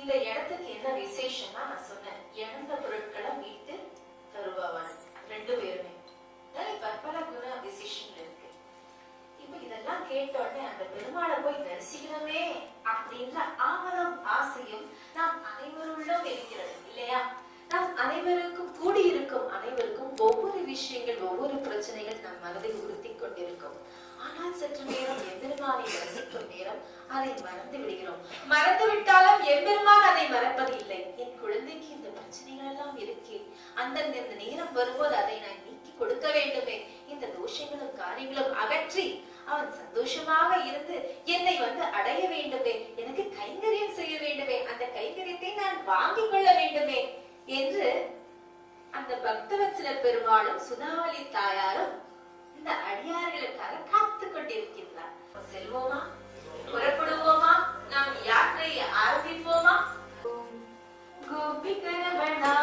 இந்த இடத்துக்கு என்ன விசேஷம்னா நான் சொன்னேன், இழந்த பொருட்களை மீட்டு தருபவன். ரெண்டு பேருமே பற்பல குண விசேஷங்கள் இருக்கு. இப்ப இதெல்லாம் கேட்ட உடனே அந்த பெருமாளை போய் தரிசிக்கணுமே அப்படின்ற ஆவலும் ஆசையும் நாம் அனைவருள்ளும் இருக்கிறது இல்லையா? நாம் அனைவருக்கும் கூடியிருக்கும் அனைவருக்கும் ஒவ்வொரு விஷயங்கள், ஒவ்வொரு பிரச்சனைகள் நம் மனதில் உறுத்தி கொண்டிருக்கும். ஆனால் சற்று நேரம் எம்பெருமானை தரிசிக்கும் நேரம் அதை மறந்து விடுகிறோம். மறந்து விட்டாலும் எம்பெருமான் அதை மறப்பது இல்லை. என் குழந்தைக்கு இந்த பிரச்சனைகள் எல்லாம் இருக்கே, அந்த நேரம் வரும்போது அதை நான் நீக்கி கொடுக்க வேண்டுமே, இந்த தோஷங்களும் காரியங்களும் அகற்றி அவன் சந்தோஷமாக இருந்து என்னை அடைய வேண்டுமே, எனக்கு கைங்கரியம் செய்ய வேண்டுமே, அந்த கைங்கரியத்தை நான் வாங்கிக் கொள்ள வேண்டுமே என்று அந்த பக்தவத்சல பெருமாளும் சுதாவளி தாயாரும் இந்த அடியார்களுக்காக காத்து கொண்டிருக்கின்றார். செல்வோமா, புறப்படுவோமா, நாம் யாத்திரையை ஆரம்பிப்போமா? கோபிகரவணா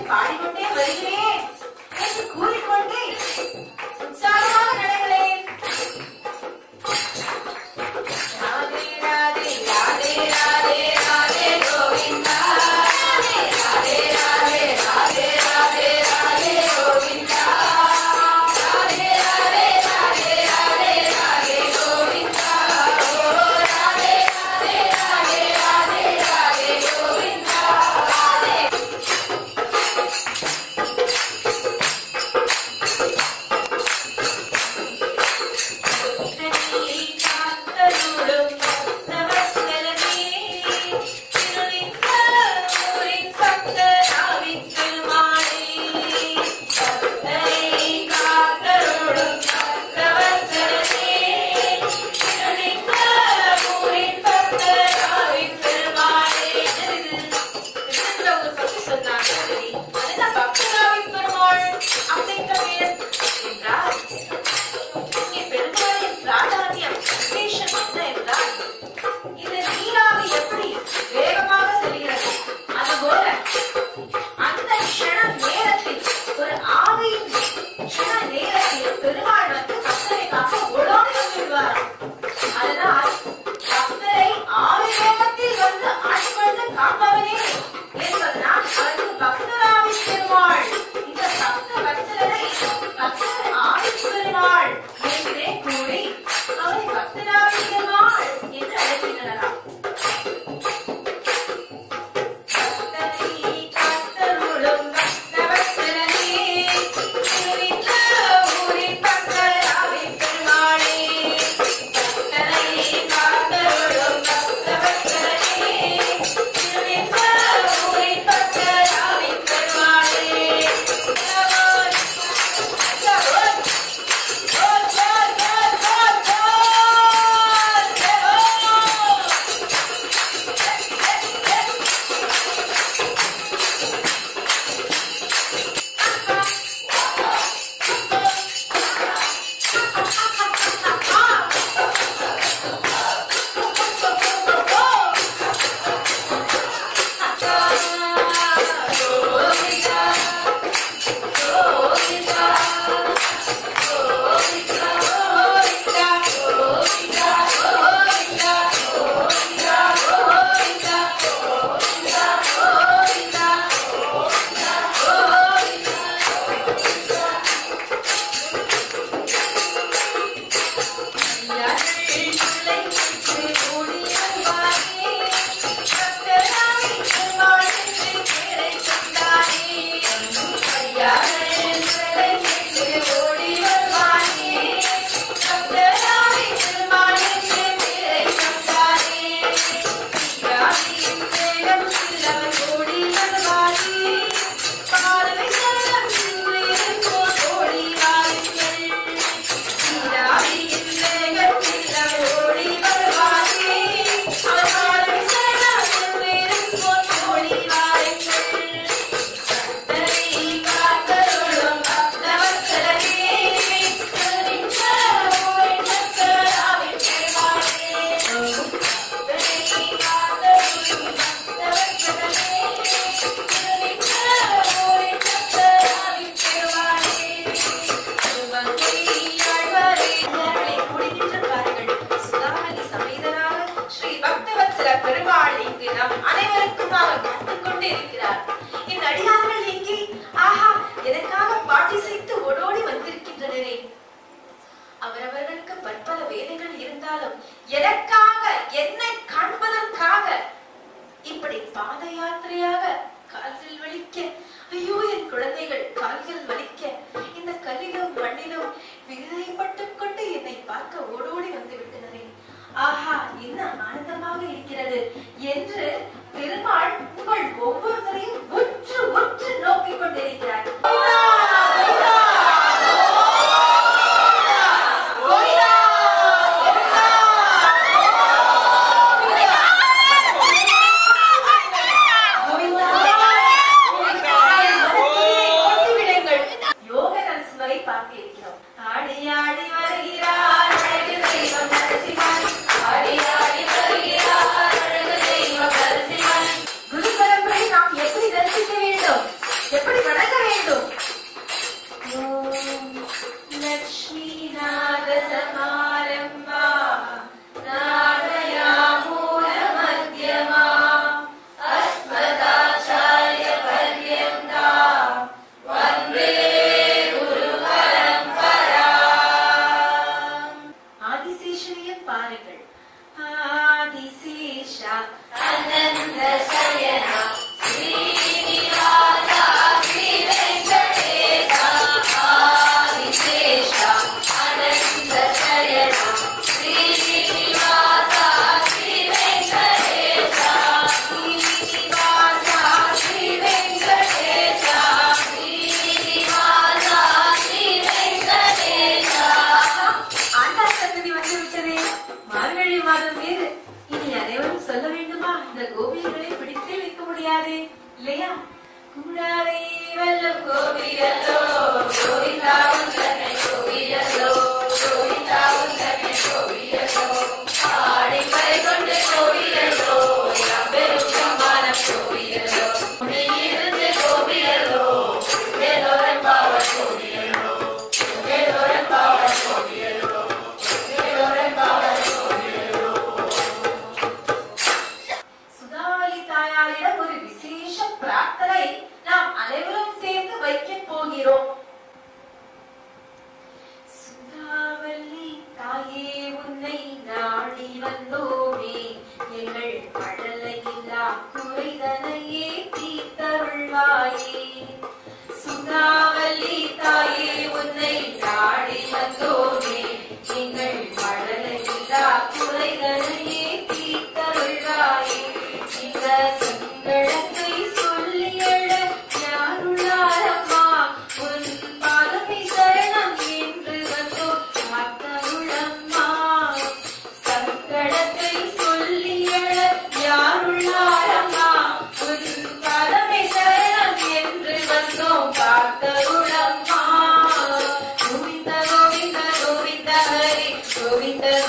பாடிக்கொண்டே வருகிறேன் என்று கூறிக்கொண்டே உற்சாகமாக நடக்கிறேன். ராதே ராதே ராதே ராதே ராதே கோவிந்தா, ராதே ராதே ராதே ராதே ராதே கோவிந்தா, ராதே ராதே ராதே ராதே ராதே கோவிந்தா, ராதே ராதே ராதே ராதே ராதே கோவிந்தா, ராதே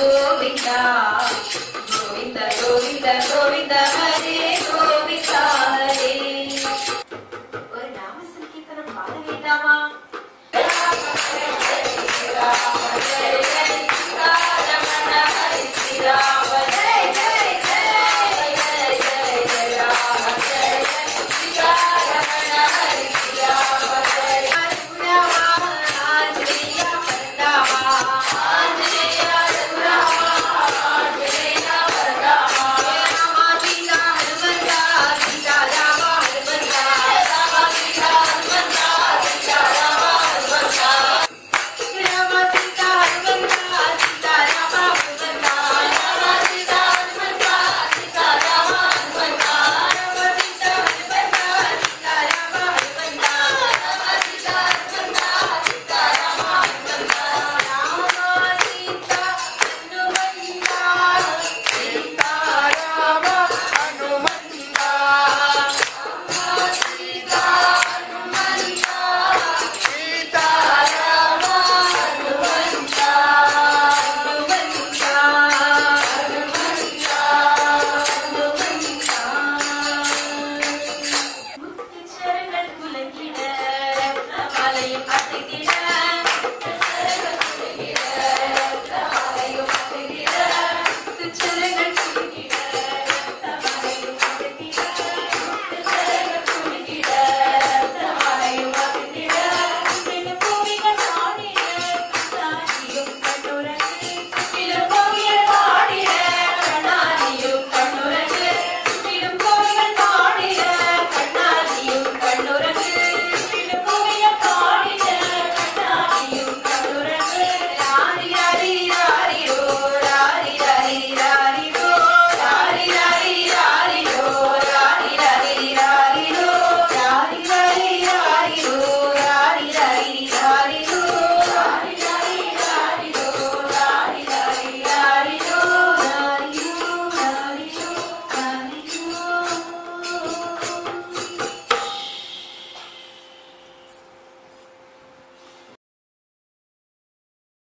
Govinda